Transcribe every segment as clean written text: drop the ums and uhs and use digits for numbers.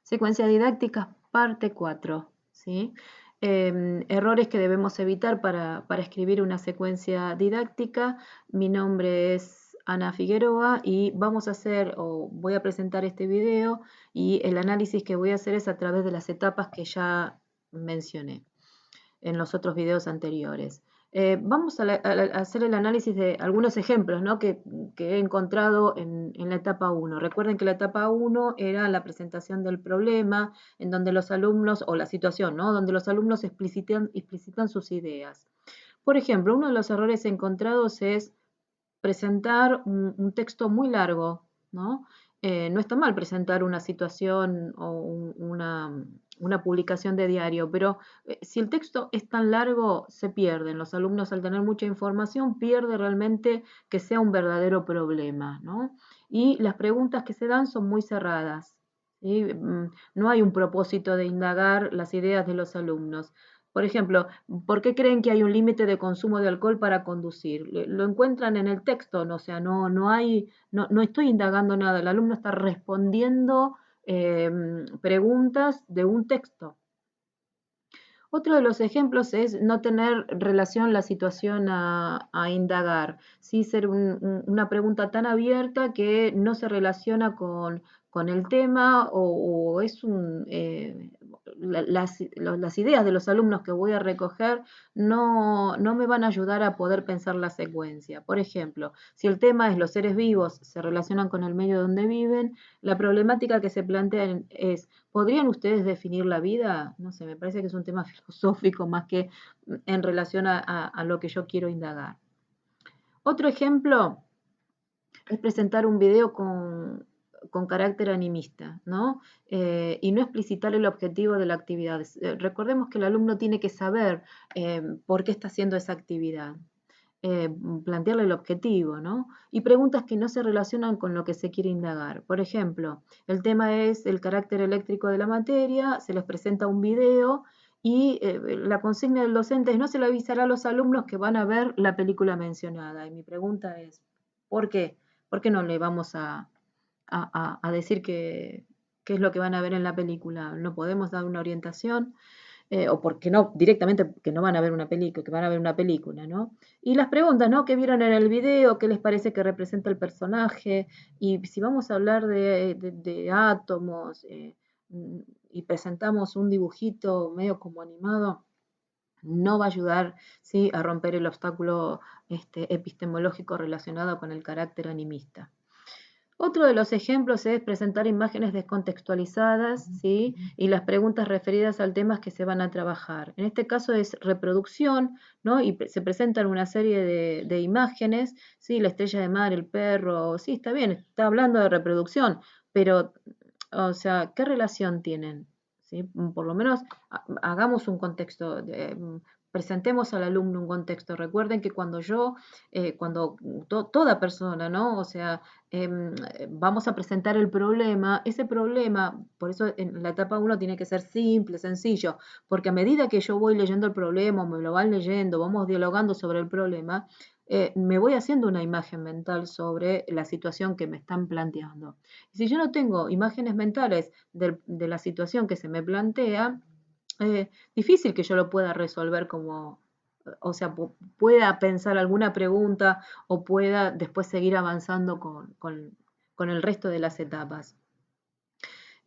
Secuencia didáctica, parte 4, ¿sí? Errores que debemos evitar para escribir una secuencia didáctica. Mi nombre es Ana Figueroa y vamos a hacer, o voy a presentar este video, y el análisis que voy a hacer es a través de las etapas que ya mencioné en los otros videos anteriores. Vamos a hacer el análisis de algunos ejemplos, ¿no? que he encontrado en la etapa 1. Recuerden que la etapa 1 era la presentación del problema, en donde los alumnos, o la situación, ¿no? Donde los alumnos explicitan sus ideas. Por ejemplo, uno de los errores encontrados es presentar un texto muy largo, ¿no? No está mal presentar una situación o una publicación de diario, pero si el texto es tan largo, se pierden. Los alumnos, al tener mucha información, pierden realmente que sea un verdadero problema, ¿no? Y las preguntas que se dan son muy cerradas, ¿sí? No hay un propósito de indagar las ideas de los alumnos. Por ejemplo, ¿por qué creen que hay un límite de consumo de alcohol para conducir? Lo encuentran en el texto, ¿no? O sea, no estoy indagando nada, el alumno está respondiendo preguntas de un texto. Otro de los ejemplos es no tener relación la situación a indagar, ¿sí? Ser una pregunta tan abierta que no se relaciona con el tema o es las ideas de los alumnos que voy a recoger no me van a ayudar a poder pensar la secuencia. Por ejemplo, si el tema es los seres vivos se relacionan con el medio donde viven, la problemática que se plantea es: ¿podrían ustedes definir la vida? No sé, me parece que es un tema filosófico más que en relación a lo que yo quiero indagar. Otro ejemplo es presentar un video con carácter animista, ¿no? Y no explicitar el objetivo de la actividad. Recordemos que el alumno tiene que saber por qué está haciendo esa actividad. Plantearle el objetivo, ¿no? Y preguntas que no se relacionan con lo que se quiere indagar. Por ejemplo, el tema es el carácter eléctrico de la materia, se les presenta un video y la consigna del docente es: no se le avisará a los alumnos que van a ver la película mencionada. Y mi pregunta es: ¿por qué? ¿Por qué no le vamos a decir qué es lo que van a ver en la película? ¿No podemos dar una orientación? O porque no, directamente que no van a ver una película, que van a ver una película, ¿no? Y las preguntas, ¿no? ¿Qué vieron en el video? ¿Qué les parece que representa el personaje? Y si vamos a hablar de átomos y presentamos un dibujito medio como animado, no va a ayudar, ¿sí?, a romper el obstáculo epistemológico relacionado con el carácter animista. Otro de los ejemplos es presentar imágenes descontextualizadas, ¿sí?, y las preguntas referidas al tema que se van a trabajar. En este caso es reproducción, ¿no? Y se presentan una serie de imágenes, ¿sí? La estrella de mar, el perro, sí, está bien, está hablando de reproducción, pero, o sea, ¿qué relación tienen? ¿Sí? Por lo menos hagamos un contexto, presentemos al alumno un contexto. Recuerden que cuando toda persona, ¿no? O sea, vamos a presentar el problema, ese problema, por eso en la etapa 1 tiene que ser simple, sencillo, porque a medida que yo voy leyendo el problema, me lo van leyendo, vamos dialogando sobre el problema, me voy haciendo una imagen mental sobre la situación que me están planteando. Y si yo no tengo imágenes mentales de la situación que se me plantea, difícil que yo lo pueda resolver como, o sea, pueda pensar alguna pregunta o pueda después seguir avanzando con el resto de las etapas.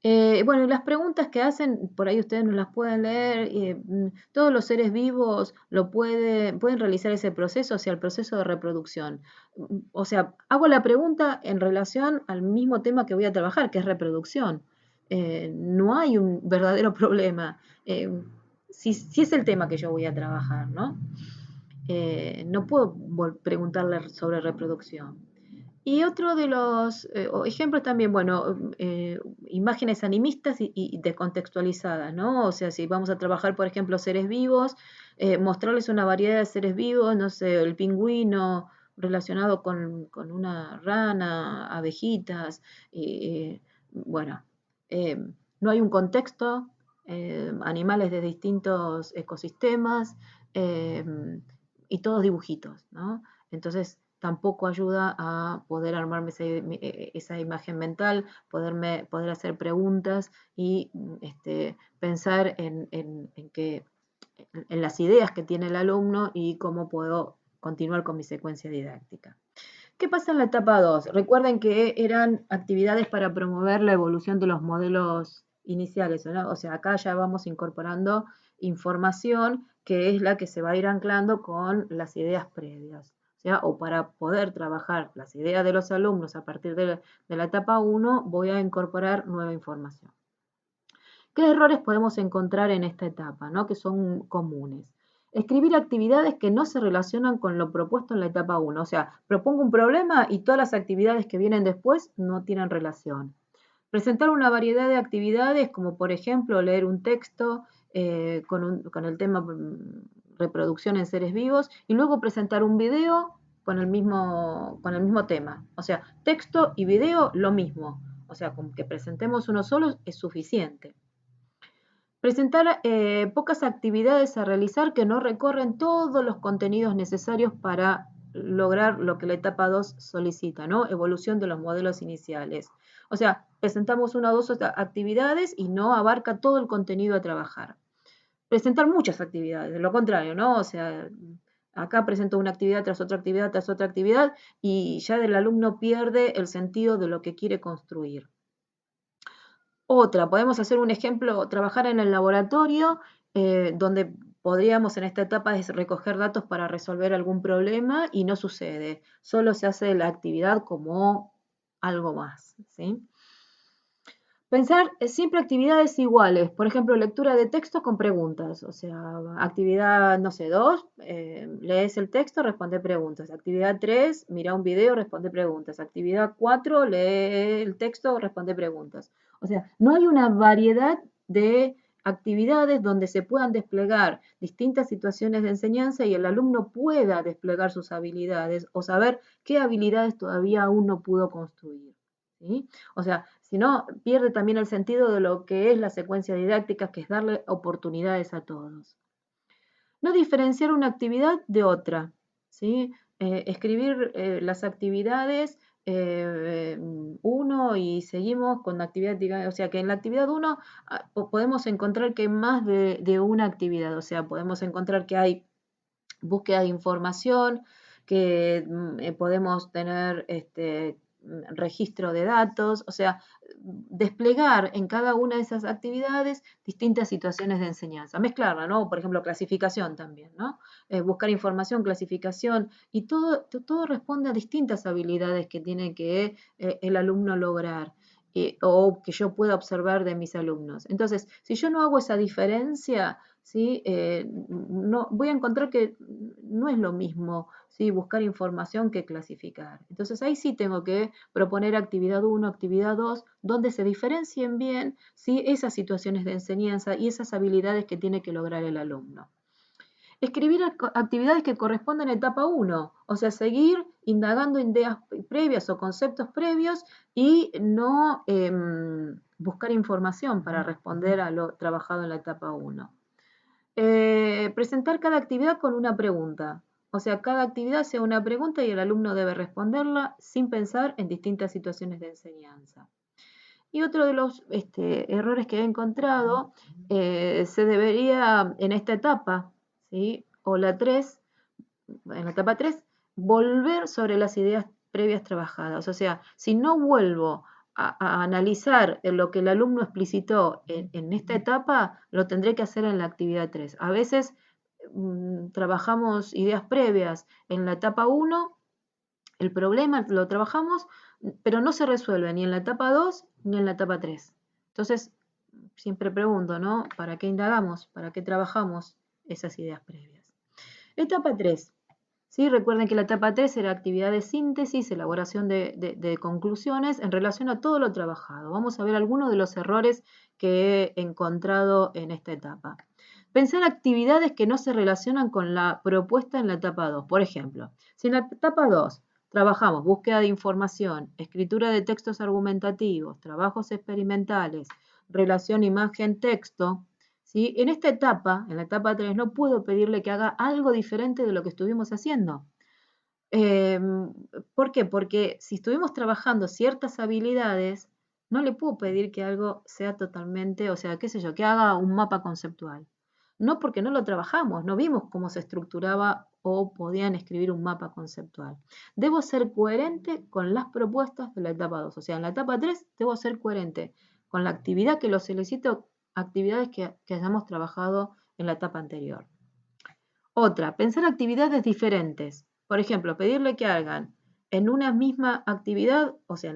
Bueno, y las preguntas que hacen, por ahí ustedes no las pueden leer, todos los seres vivos pueden realizar ese proceso, o sea, el proceso de reproducción. O sea, hago la pregunta en relación al mismo tema que voy a trabajar, que es reproducción. No hay un verdadero problema. Si es el tema que yo voy a trabajar, ¿no? No puedo preguntarle sobre reproducción. Y otro de los ejemplos también, bueno, imágenes animistas y descontextualizadas, ¿no? O sea, si vamos a trabajar, por ejemplo, seres vivos, mostrarles una variedad de seres vivos, no sé, el pingüino relacionado con una rana, abejitas, bueno, eh, no hay un contexto, animales de distintos ecosistemas, y todos dibujitos, ¿no? Entonces, tampoco ayuda a poder armarme esa imagen mental, poder hacer preguntas y pensar en las ideas que tiene el alumno y cómo puedo continuar con mi secuencia didáctica. ¿Qué pasa en la etapa 2? Recuerden que eran actividades para promover la evolución de los modelos iniciales, ¿no? O sea, acá ya vamos incorporando información que es la que se va a ir anclando con las ideas previas. O sea, o para poder trabajar las ideas de los alumnos a partir de la etapa 1, voy a incorporar nueva información. ¿Qué errores podemos encontrar en esta etapa, ¿no? Que son comunes? Escribir actividades que no se relacionan con lo propuesto en la etapa 1. O sea, propongo un problema y todas las actividades que vienen después no tienen relación. Presentar una variedad de actividades, como por ejemplo leer un texto con el tema reproducción en seres vivos, y luego presentar un video con el mismo tema. O sea, texto y video lo mismo. O sea, con que presentemos uno solo es suficiente. Presentar pocas actividades a realizar que no recorren todos los contenidos necesarios para lograr lo que la etapa 2 solicita, ¿no? Evolución de los modelos iniciales. O sea, presentamos una o dos actividades y no abarca todo el contenido a trabajar. Presentar muchas actividades, de lo contrario, ¿no? O sea, acá presento una actividad tras otra actividad tras otra actividad y ya el alumno pierde el sentido de lo que quiere construir. Otra, podemos hacer un ejemplo, trabajar en el laboratorio, donde podríamos en esta etapa recoger datos para resolver algún problema y no sucede, solo se hace la actividad como algo más, ¿sí? Pensar siempre actividades iguales, por ejemplo, lectura de textos con preguntas, o sea, actividad, no sé, 2, lees el texto, responde preguntas. Actividad 3, mira un video, responde preguntas. Actividad 4, lee el texto, responde preguntas. O sea, no hay una variedad de actividades donde se puedan desplegar distintas situaciones de enseñanza y el alumno pueda desplegar sus habilidades o saber qué habilidades todavía aún no pudo construir, ¿sí? O sea, si no, pierde también el sentido de lo que es la secuencia didáctica, que es darle oportunidades a todos. No diferenciar una actividad de otra, ¿sí? Escribir las actividades 1 y seguimos con la actividad, o sea que en la actividad 1 podemos encontrar que hay más de una actividad, o sea, podemos encontrar que hay búsqueda de información, que podemos tener registro de datos, o sea, desplegar en cada una de esas actividades distintas situaciones de enseñanza, mezclarla, ¿no? Por ejemplo, clasificación también, ¿no? Buscar información, clasificación, y todo responde a distintas habilidades que tiene que el alumno lograr. O que yo pueda observar de mis alumnos. Entonces, si yo no hago esa diferencia, ¿sí? No, voy a encontrar que no es lo mismo, ¿sí? Buscar información que clasificar. Entonces ahí sí tengo que proponer actividad 1, actividad 2, donde se diferencien bien, ¿sí? Esas situaciones de enseñanza y esas habilidades que tiene que lograr el alumno. Escribir actividades que corresponden a etapa 1, o sea, seguir indagando ideas previas o conceptos previos y no buscar información para responder a lo trabajado en la etapa 1. Presentar cada actividad con una pregunta. O sea, cada actividad sea una pregunta y el alumno debe responderla sin pensar en distintas situaciones de enseñanza. Y otro de los errores que he encontrado, se debería en esta etapa, ¿sí? O la 3, en la etapa 3, volver sobre las ideas previas trabajadas. O sea, si no vuelvo a analizar lo que el alumno explicitó en esta etapa, lo tendré que hacer en la actividad 3. A veces trabajamos ideas previas en la etapa 1, el problema lo trabajamos, pero no se resuelve ni en la etapa 2 ni en la etapa 3. Entonces, siempre pregunto, ¿no? ¿Para qué indagamos? ¿Para qué trabajamos esas ideas previas? Etapa 3. ¿Sí? Recuerden que la etapa 3 era actividad de síntesis, elaboración de conclusiones en relación a todo lo trabajado. Vamos a ver algunos de los errores que he encontrado en esta etapa. Pensar actividades que no se relacionan con la propuesta en la etapa 2. Por ejemplo, si en la etapa 2 trabajamos búsqueda de información, escritura de textos argumentativos, trabajos experimentales, relación imagen-texto, ¿sí? En esta etapa, en la etapa 3, no puedo pedirle que haga algo diferente de lo que estuvimos haciendo. Em, ¿Por qué? Porque si estuvimos trabajando ciertas habilidades, no le puedo pedir que algo sea totalmente, o sea, qué sé yo, que haga un mapa conceptual. No porque no lo trabajamos, no vimos cómo se estructuraba o podían escribir un mapa conceptual. Debo ser coherente con las propuestas de la etapa 2. O sea, en la etapa 3 debo ser coherente con la actividad que lo solicito, actividades que hayamos trabajado en la etapa anterior. Otra, pensar actividades diferentes. Por ejemplo, pedirle que hagan en una misma actividad, o sea,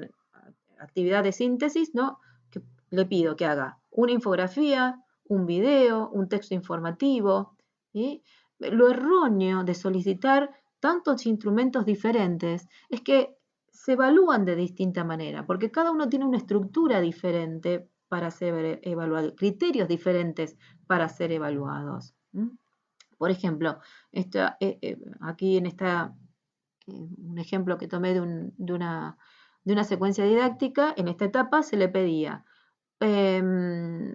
actividad de síntesis, ¿no? Que le pido que haga una infografía, un video, un texto informativo. ¿Sí? Lo erróneo de solicitar tantos instrumentos diferentes es que se evalúan de distinta manera, porque cada uno tiene una estructura diferente para ser evaluado, criterios diferentes para ser evaluados. Por ejemplo, aquí en un ejemplo que tomé de una secuencia didáctica, en esta etapa se le pedía, em,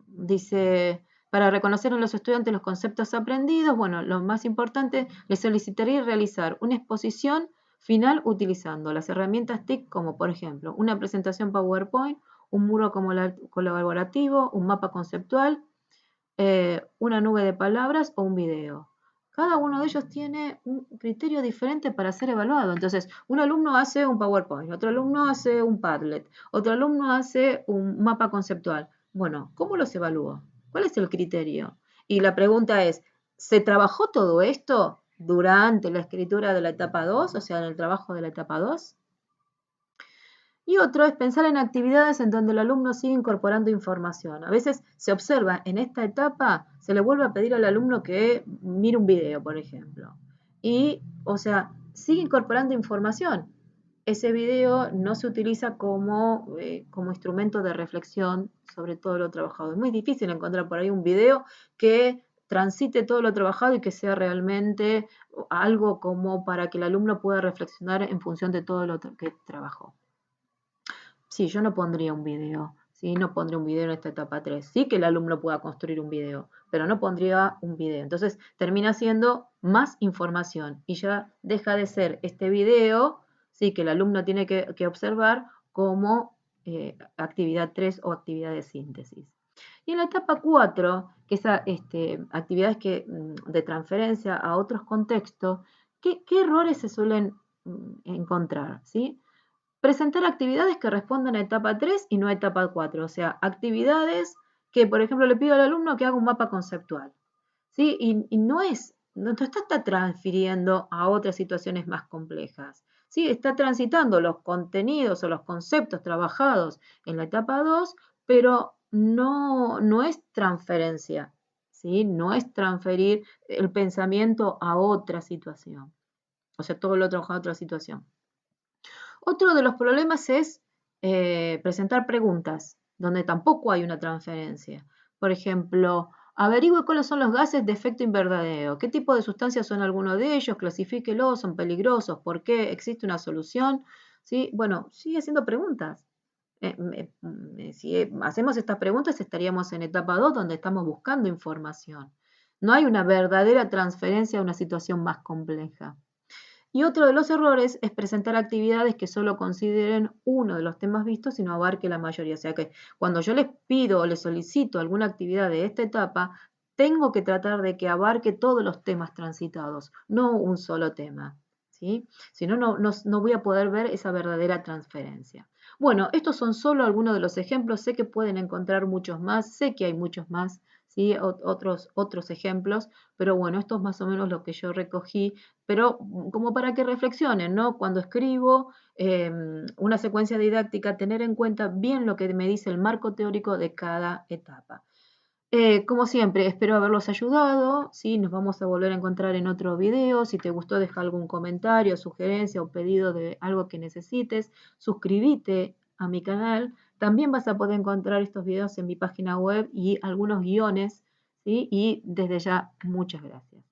dice, para reconocer en los estudiantes los conceptos aprendidos, bueno, lo más importante, les solicitaría realizar una exposición final utilizando las herramientas TIC como, por ejemplo, una presentación PowerPoint, un muro colaborativo, un mapa conceptual, una nube de palabras o un video. Cada uno de ellos tiene un criterio diferente para ser evaluado. Entonces, un alumno hace un PowerPoint, otro alumno hace un Padlet, otro alumno hace un mapa conceptual. Bueno, ¿cómo los evalúo? ¿Cuál es el criterio? Y la pregunta es, ¿se trabajó todo esto durante la escritura de la etapa 2, o sea, en el trabajo de la etapa 2? Y otro es pensar en actividades en donde el alumno sigue incorporando información. A veces se observa en esta etapa, se le vuelve a pedir al alumno que mire un video, por ejemplo. Y, o sea, sigue incorporando información. Ese video no se utiliza como instrumento de reflexión sobre todo lo trabajado. Es muy difícil encontrar por ahí un video que transite todo lo trabajado y que sea realmente algo como para que el alumno pueda reflexionar en función de todo lo que trabajó. Sí, yo no pondría un video, ¿sí? No pondría un video en esta etapa 3. Sí que el alumno pueda construir un video, pero no pondría un video. Entonces termina siendo más información y ya deja de ser este video, sí, que el alumno tiene que observar como actividad 3 o actividad de síntesis. Y en la etapa 4, que es actividades de transferencia a otros contextos, ¿qué errores se suelen encontrar? ¿Sí? Presentar actividades que respondan a etapa 3 y no a etapa 4, o sea, actividades que, por ejemplo, le pido al alumno que haga un mapa conceptual, ¿sí? Y no está transfiriendo a otras situaciones más complejas, ¿sí? Está transitando los contenidos o los conceptos trabajados en la etapa 2, pero no es transferencia, ¿sí? No es transferir el pensamiento a otra situación, o sea, todo lo trabajado a otra situación. Otro de los problemas es presentar preguntas, donde tampoco hay una transferencia. Por ejemplo, averigüe cuáles son los gases de efecto invernadero, qué tipo de sustancias son algunos de ellos, clasifíquelos, son peligrosos, por qué, existe una solución. ¿Sí? Bueno, sigue haciendo preguntas. Si hacemos estas preguntas estaríamos en etapa 2 donde estamos buscando información. No hay una verdadera transferencia a una situación más compleja. Y otro de los errores es presentar actividades que solo consideren uno de los temas vistos y no abarque la mayoría. O sea que cuando yo les pido o les solicito alguna actividad de esta etapa, tengo que tratar de que abarque todos los temas transitados, no un solo tema. ¿Sí? Si no, no voy a poder ver esa verdadera transferencia. Bueno, estos son solo algunos de los ejemplos. Sé que pueden encontrar muchos más, sé que hay muchos más, ¿sí? Otros ejemplos, pero bueno, esto es más o menos lo que yo recogí, pero como para que reflexionen, ¿no? Cuando escribo una secuencia didáctica, tener en cuenta bien lo que me dice el marco teórico de cada etapa. Como siempre, espero haberlos ayudado, ¿sí? Nos vamos a volver a encontrar en otro video. Si te gustó, deja algún comentario, sugerencia o pedido de algo que necesites. Suscríbete a mi canal. También vas a poder encontrar estos videos en mi página web y algunos guiones, ¿sí? Y desde ya, muchas gracias.